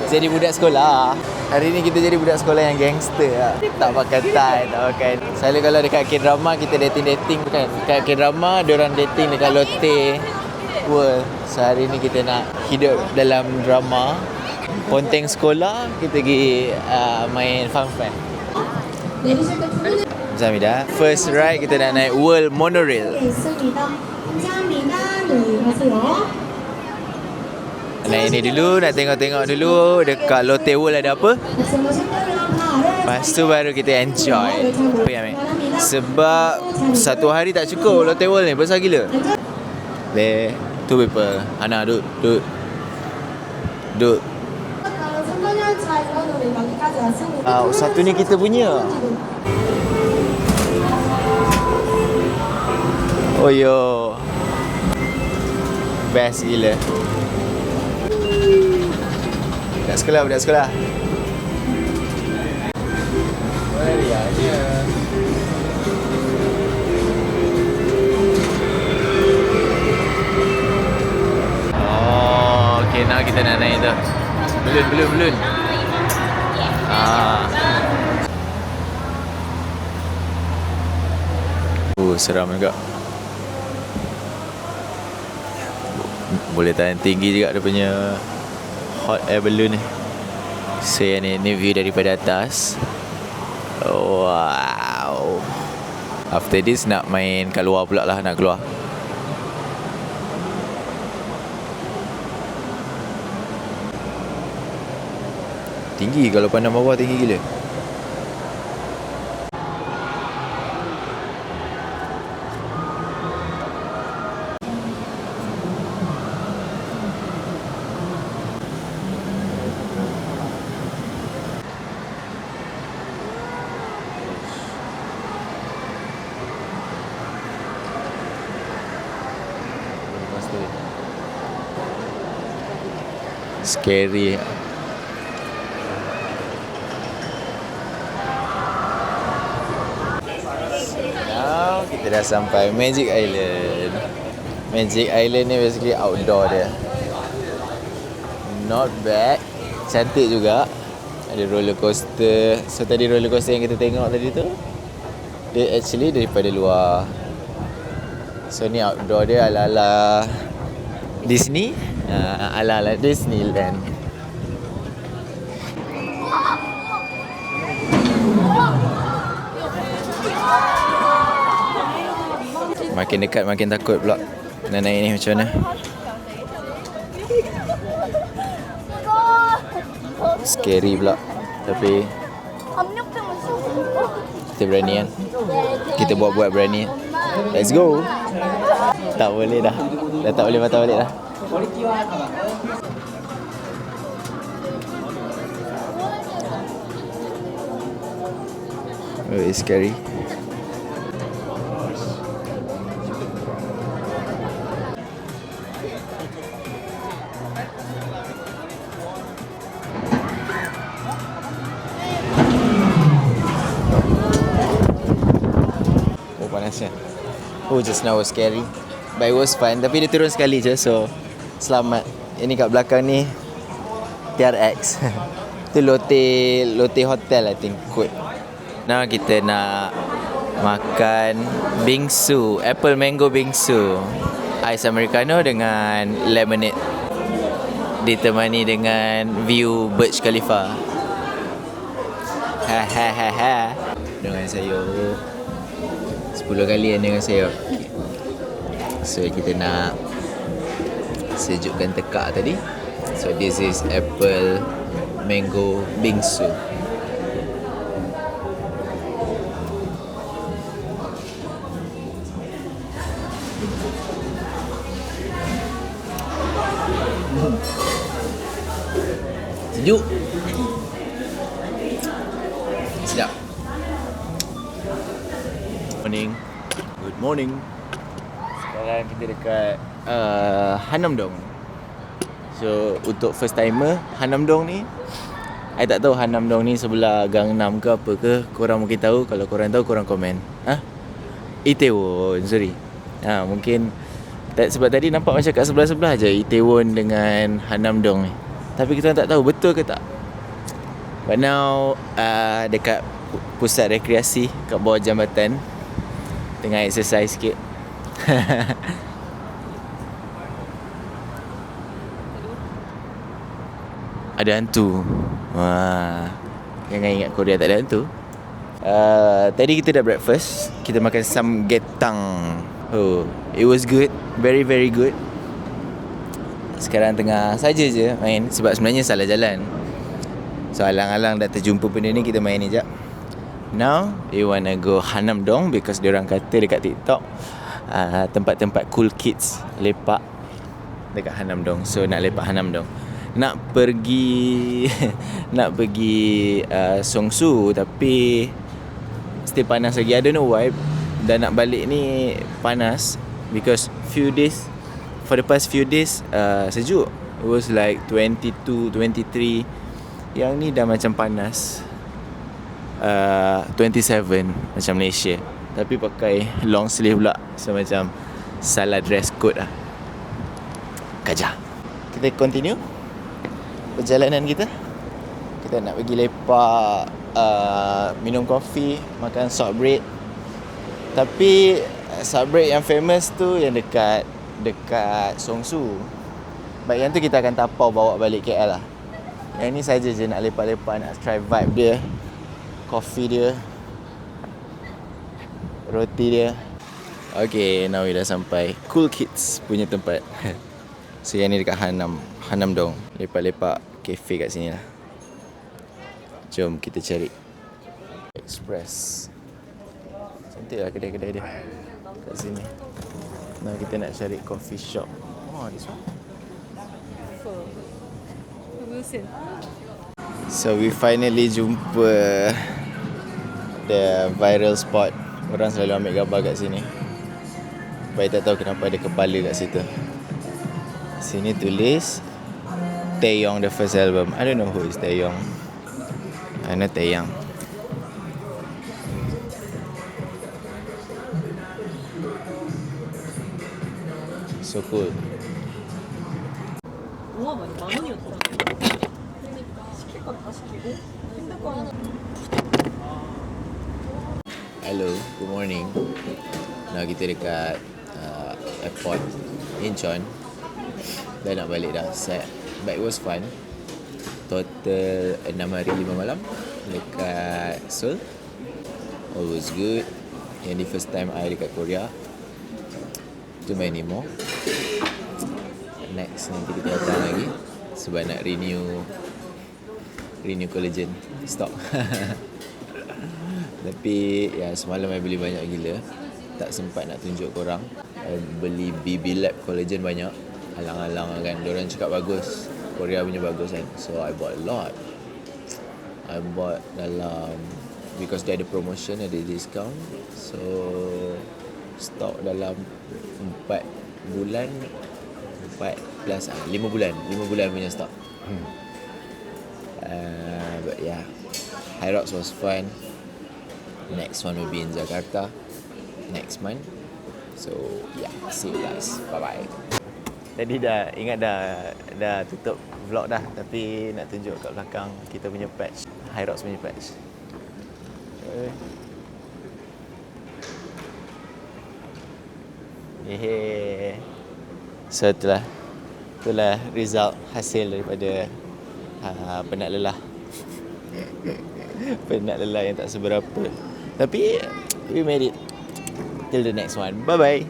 Jadi budak sekolah. Hari ni kita jadi budak sekolah yang gangster lah. Tak pakai tie, tak pakai. Selalu kalau dekat K-drama kita dating-dating kan. Dekat K-drama diorang dating dekat Lotte World. So hari ni kita nak hidup dalam drama. Ponteng sekolah kita pergi main fun fair. Zamida. First ride kita nak naik World Monorail. Naik ini dulu, nak tengok-tengok dulu dekat Lotte World ada apa. Lepas tu baru kita enjoy. Apa yang sebab satu hari tak cukup Lotte World ni, besar gila. There, two people. Hana, duduk. Satu ni kita punya. Oh yo. Best gila. Budak sekolah. Oh, okay, now kita nak naik tu. Belun. Seram juga. Boleh tahan tinggi juga dia punya hot air balloon ni. So yang ni view daripada atas. Wow. After this nak main kat luar pula lah, nak keluar. Tinggi, kalau pandang bawah tinggi gila. Scary. Now kita dah sampai Magic Island. Magic Island ni basically outdoor dia. Not bad. Cantik juga. Ada roller coaster. So tadi roller coaster yang kita tengok tadi tu, dia actually daripada luar. So ni outdoor dia ala-ala Disney. Ala-ala Disneyland. Makin dekat makin takut pula nak naik ni macam mana. Scary pula. Tapi kita berani kan. Kita buat berani. Let's go. Tak boleh dah. Dah tak boleh patah balik dah. Oh, it's scary. Oh, panasnya. Oh, just now was scary. But it was fun. Tapi dia turun sekali je, so selamat. Ini kat belakang ni TRX. Itu Lotte Hotel I think kot. Now kita nak makan bingsu, apple mango bingsu. Ais americano dengan lemonade. Ditemani dengan view Burj Khalifa. Ha. Dengan sayur. 10 kali dengan sayur. So kita nak sejukkan tekak tadi. So this is apple mango bingsu. Sejuk. Sedap. Good morning. Sekarang kita dekat Hanamdong. So untuk first timer Hanamdong ni, I tak tahu Hanamdong ni sebelah Gangnam ke apa ke. Korang mungkin tahu. Kalau korang tahu, korang komen. Itaewon, sorry. Mungkin sebab tadi nampak macam kat sebelah-sebelah je Itaewon dengan Hanamdong ni. Tapi kita orang tak tahu betul ke tak. But now dekat pusat rekreasi kat bawah jambatan, tengah exercise sikit. Ada hantu. Wah, jangan ingat Korea tak ada hantu. Tadi kita dah breakfast. Kita makan samgyetang. Oh, it was good. Very very good. Sekarang tengah saja je main. Sebab sebenarnya salah jalan. So alang-alang dah terjumpa benda ni, kita main ni jap. Now we wanna go Hanamdong, because diorang kata dekat TikTok tempat-tempat cool kids lepak dekat Hanamdong. So nak lepak Hanamdong. Nak pergi Songsu, tapi still panas lagi. I don't know why. Dan nak balik ni panas, because for the past few days sejuk. It was like 22, 23. Yang ni dah macam panas 27 macam Malaysia. Tapi pakai long sleeve pula. So macam salah dress code lah. Kajah. Kita continue perjalanan kita. Kita nak pergi lepak, minum kopi, makan salt bread. Tapi salt bread yang famous tu yang dekat Songsu. Baik, yang tu kita akan tapau bawa balik KL lah. Yang ni saja je nak lepak-lepak, nak try vibe dia, kopi dia, roti dia. Okay, now we dah sampai Cool Kids punya tempat. So yang ni dekat Hanamdong. Lepak-lepak cafe kat sini lah. Jom kita cari Express. Cantik lah kedai-kedai dia kat sini. Now kita nak cari coffee shop. Oh, this one. So we finally jumpa the viral spot. Orang selalu ambil gambar kat sini. Baik, tak tahu kenapa ada kepala kat situ. Sini tulis Taeyong the first album. I don't know who is Taeyong. I know Taeyang. So cool. Hello, good morning. Now kita dekat airport Incheon. Dah nak balik dah, set. But it was fun. Total 6 hari 5 malam dekat Seoul. All was good. Yang ni first time I dekat Korea. Too many more. Next nanti kita datang lagi sebab nak renew collagen stock. Tapi ya, semalam I beli banyak gila. Tak sempat nak tunjuk korang. I beli BB Lab collagen banyak. Alang-alang kan, diorang cakap bagus, Korea punya bagus kan. So I bought a lot. I bought dalam, because dia ada promotion, ada discount. So stok dalam 4 bulan 4 plus 5 bulan punya stok. But yeah, Hyrox was fun. Next one will be in Jakarta next month. So yeah, see you guys. Bye bye. Tadi dah ingat dah tutup vlog dah, tapi nak tunjuk kat belakang kita punya patch, Hyrox punya patch. So itulah result hasil daripada penat lelah. Penat lelah yang tak seberapa. Tapi we made it till the next one. Bye bye.